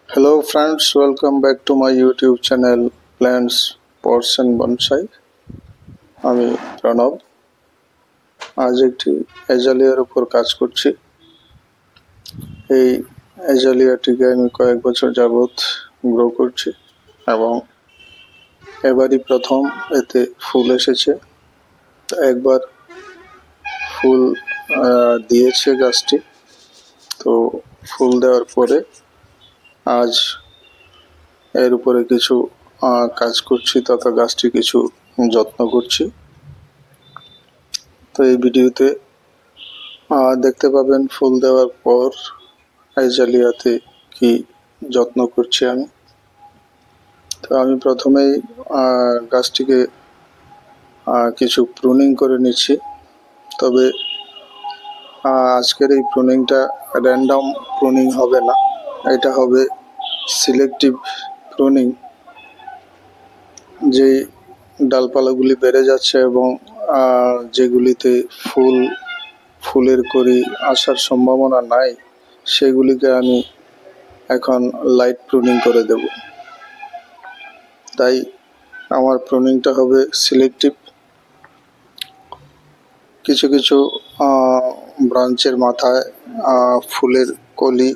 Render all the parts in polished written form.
Hello friends, welcome back to my YouTube channel Plants, Pots and Bonsai. আমি প্রণব আজ একটি অ্যাজালিয়ার উপর কাজ করছি। এই অ্যাজালিয়াটিকে আমি কয়েক বছর যাবত গ্রো করছি এবং এবারই প্রথম এতে ফুল এসেছে। একবার ফুল দিয়েছে গাছটি, তো ফুল দেওয়ার পরে আজ এর উপরে কিছু কাজ করছি তথা গাছটি কিছু যত্ন করছি। তো এই ভিডিওতে দেখতে পাবেন ফুল দেওয়ার পর অ্যাজালিয়াতে কি যত্ন করছি আমি। তো আমি প্রথমেই গাছটিকে কিছু প্রুনিং করে নিচ্ছি। তবে আজকের এই প্রুনিংটা র্যান্ডম প্রুনিং হবে না, এটা হবে সিলেক্টিভ প্রুনিং। যে ডালপালাগুলি বেড়ে যাচ্ছে এবং যেগুলিতে ফুলের কড়ি আসার সম্ভাবনা নাই সেগুলিকে আমি এখন লাইট প্রুনিং করে দেব। তাই আমার প্রুনিংটা হবে সিলেক্টিভ। কিছু কিছু ব্রাঞ্চের মাথায় ফুলের কলি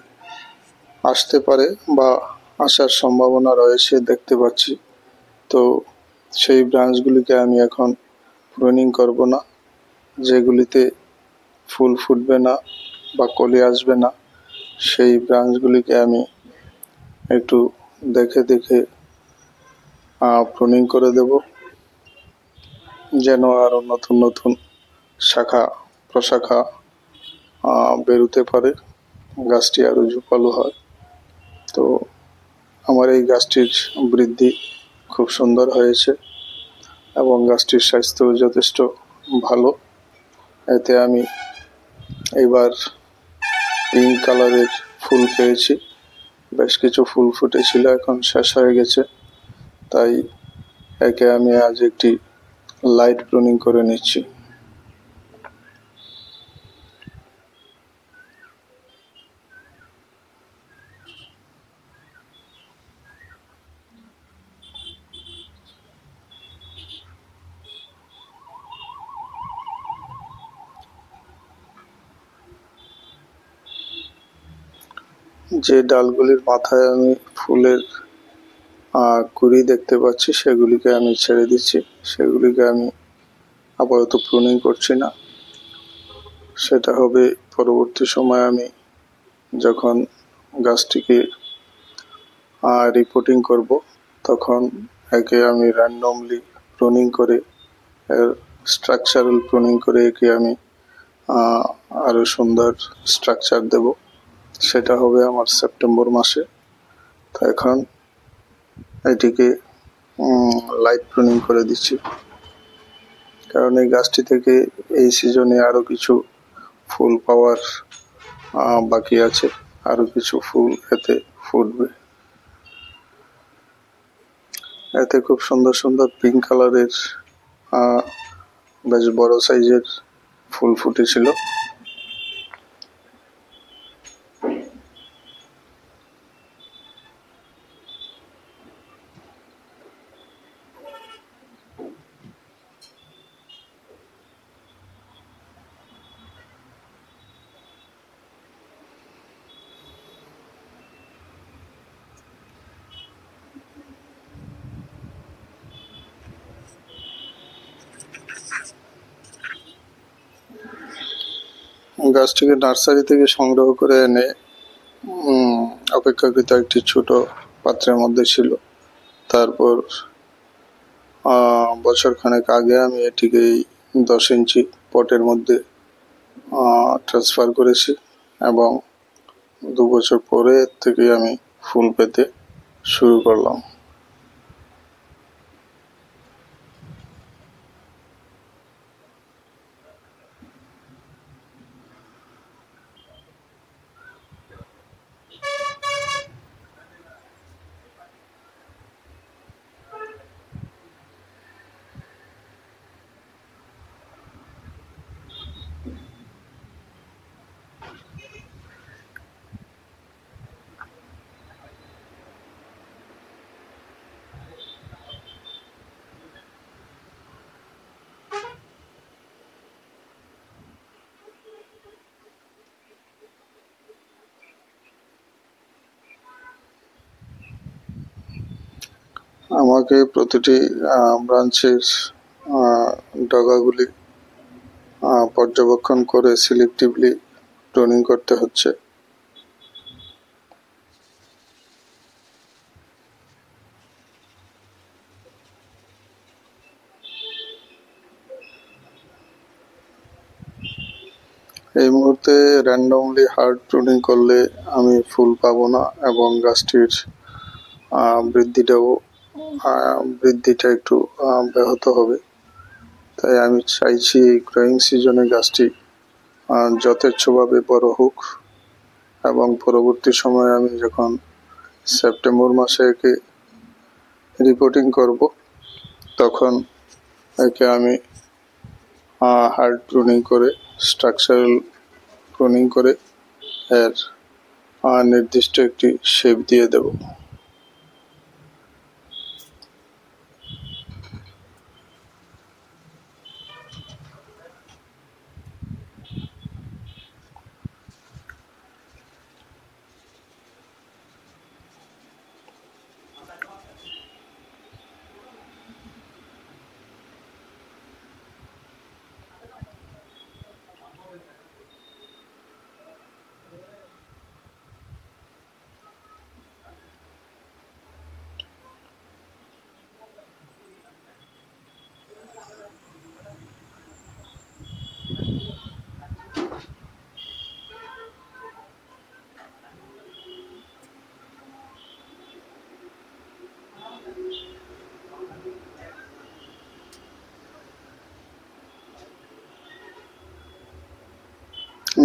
আসতে পারে বা আসার সম্ভাবনা রয়েছে দেখতে পাচ্ছি। তো সেই ব্রাঞ্চগুলিকে আমি এখন প্রুনিং করব না। যেগুলিতে ফুল ফুটবে না বা কলি আসবে না সেই ব্রাঞ্চগুলিকে আমি একটু দেখে দেখে প্রুনিং করে দেব, যেন আরো নতুন নতুন শাখা প্রশাখা বেরোতে পারে, গাছটি আরো ঝোপালো হয়। তো আমার এই গাছটির বৃদ্ধি খুব সুন্দর হয়েছে এবং গাছটির স্বাস্থ্য যথেষ্ট ভালো। এতে আমি এবার পিঙ্ক কালারের ফুল পেয়েছি। বেশ কিছু ফুল ফুটেছিল, এখন শেষ হয়ে গেছে। তাই একে আমি আজ একটি লাইট প্রুনিং করে নিচ্ছি। যে ডালগুলির মাথায় আমি ফুলের কুড়ি দেখতে পাচ্ছি সেগুলিকে আমি ছেড়ে দিচ্ছি, সেগুলিকে আমি আপাতত প্রুনিং করছি না। সেটা হবে পরবর্তী সময় আমি যখন গাছটিকে রিপোর্টিং করব তখন একে আমি র্যান্ডমলি প্রুনিং করে এর স্ট্রাকচারাল প্রুনিং করে একে আমি আরো সুন্দর স্ট্রাকচার দেব। সেটা হবে আমার সেপ্টেম্বর মাসে। তো এখন এটিকে লাইট প্রুনিং করে দিচ্ছি, কারণ এই গাছটি থেকে এই সিজনে আরো কিছু ফুল পাওয়ার বাকি আছে, আরো কিছু ফুল এতে ফুটবে। এতে খুব সুন্দর সুন্দর পিঙ্ক কালারের বেশ বড় সাইজের ফুল ফুটেছিল। গাছটিকে নার্সারি থেকে সংগ্রহ করে এনে অপেক্ষাকৃত একটি ছোট পাত্রের মধ্যে ছিল। তারপর বছর খানেক আগে আমি এটিকে 10 ইঞ্চি পটের মধ্যে ট্রান্সফার করেছি এবং 2 বছর পরে এর থেকে আমি ফুল পেতে শুরু করলাম। আমাকে প্রতিটি ব্রাঞ্চের ডগাগুলি পর্যবেক্ষণ করে সিলেক্টিভলি প্রুনিং করতে হচ্ছে। এই মুহূর্তে র্যান্ডমলি হার্ড প্রুনিং করলে আমি ফুল পাবো না এবং গাছটির বৃদ্ধিটা একটু ব্যাহত হবে। তাই আমি চাইছি এই গ্রোয়িং সিজনে গাছটি যথেচ্ছভাবে বড় হোক এবং পরবর্তী সময়ে আমি যখন সেপ্টেম্বর মাসে একে রিপোর্টিং করব তখন একে আমি হার্ড প্রুনিং করে স্ট্রাকচারাল প্রুনিং করে এর নির্দিষ্ট একটি শেপ দিয়ে দেব।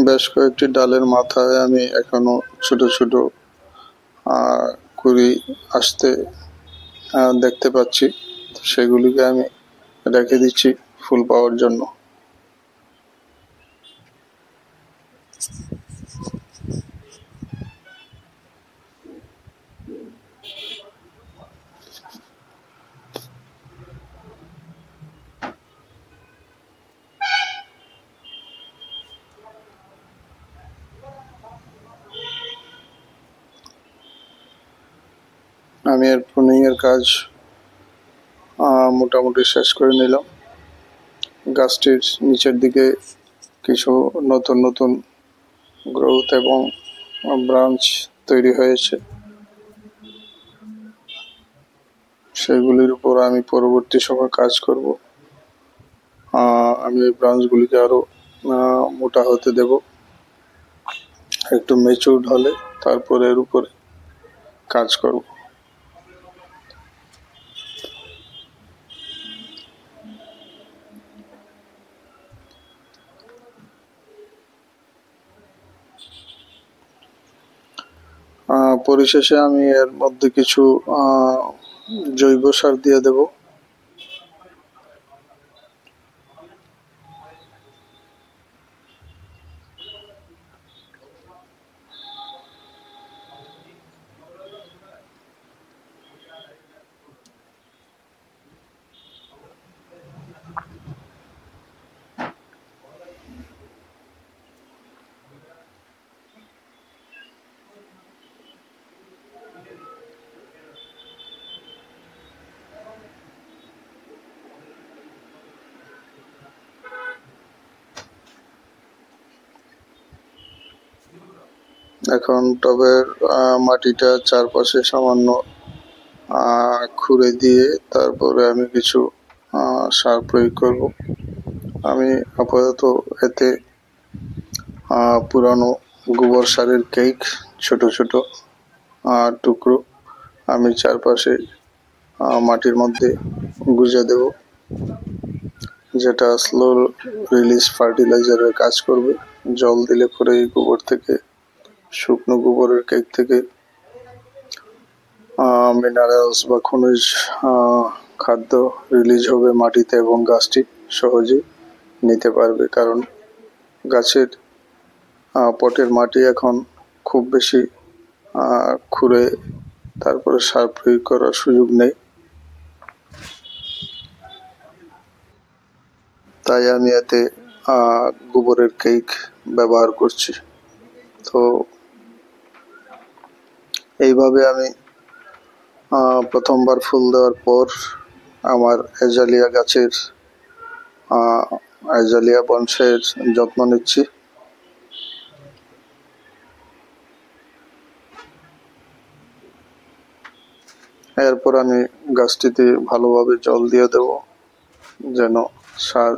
বেশ কয়েকটি ডালের মাথায় আমি এখনো ছোট ছোট কুড়ি আসতে দেখতে পাচ্ছি, সেগুলিকে আমি রেখে দিচ্ছি ফুল পাওয়ার জন্য। আমি এর প্রুনিং এর কাজ মোটামুটি শেষ করে নিলাম। গাছটির নিচের দিকে কিছু নতুন নতুন গ্রোথ এবং ব্রাঞ্চ তৈরি হয়েছে, সেগুলির উপর আমি পরবর্তী সময় কাজ করব। আমি এই ব্রাঞ্চগুলিকে আরো মোটা হতে দেব, একটু ম্যাচিউরড হলে তারপরে এর উপরে কাজ করব। পরিশেষে আমি এর মধ্যে কিছু জৈব সার দিয়ে দেব। এখন টবের মাটিটা চারপাশে সামান্য খুঁড়ে দিয়ে তারপরে আমি কিছু সার প্রয়োগ করব। আমি আপাতত এতে পুরানো গোবর সারের কেক ছোট ছোট টুকরো আমি চারপাশে মাটির মধ্যে গুঁজে দেব, যেটা স্লো রিলিজ ফার্টিলাইজারের কাজ করবে। জল দিলে পরে এই গোবর থেকে, শুকনো গোবরের কেক থেকে মিনারেলস বা খনিজ খাদ্য রিলিজ হবে মাটিতে এবং গাছটি সহজে নিতে পারবে, কারণ গাছের পটের মাটি এখন খুব বেশি খুঁড়ে তারপরে সার প্রয়োগ করার সুযোগ নেই। তাই আমি এতে গোবরের কেক ব্যবহার করছি। তো এইভাবে আমি প্রথমবার ফুল দেওয়ার পর আমার অ্যাজালিয়া গাছের অ্যাজালিয়া বংশের যত্ন নিচ্ছি। এরপর আমি গাছটিতে ভালোভাবে জল দিয়ে দেব, যেন সার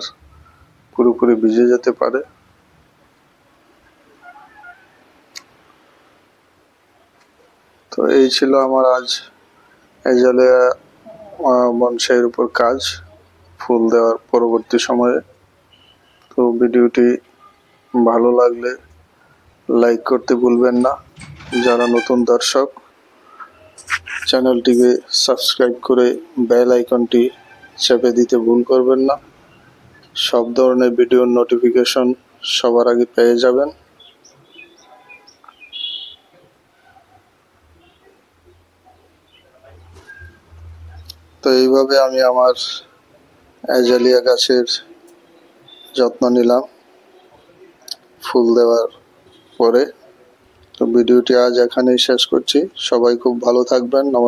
পুরোপুরি ভিজে যেতে পারে। তো এই ছিল আমার আজ অ্যাজালিয়া বংশের উপর কাজ, ফুল দেওয়ার পরবর্তী সময়ে। তো ভিডিওটি ভালো লাগলে লাইক করতে ভুলবেন না। যারা নতুন দর্শক, চ্যানেলটিকে সাবস্ক্রাইব করে বেল আইকনটি চেপে দিতে ভুল করবেন না। সব ধরনের ভিডিওর নোটিফিকেশন সবার আগে পেয়ে যাবেন। তো এইভাবে আমি আমার অ্যাজালিয়া গাছের যত্ন নিলাম ফুল দেওয়ার পরে। তো ভিডিওটি আজ এখানেই শেষ করছি। সবাই খুব ভালো থাকবেন। নমস্কার।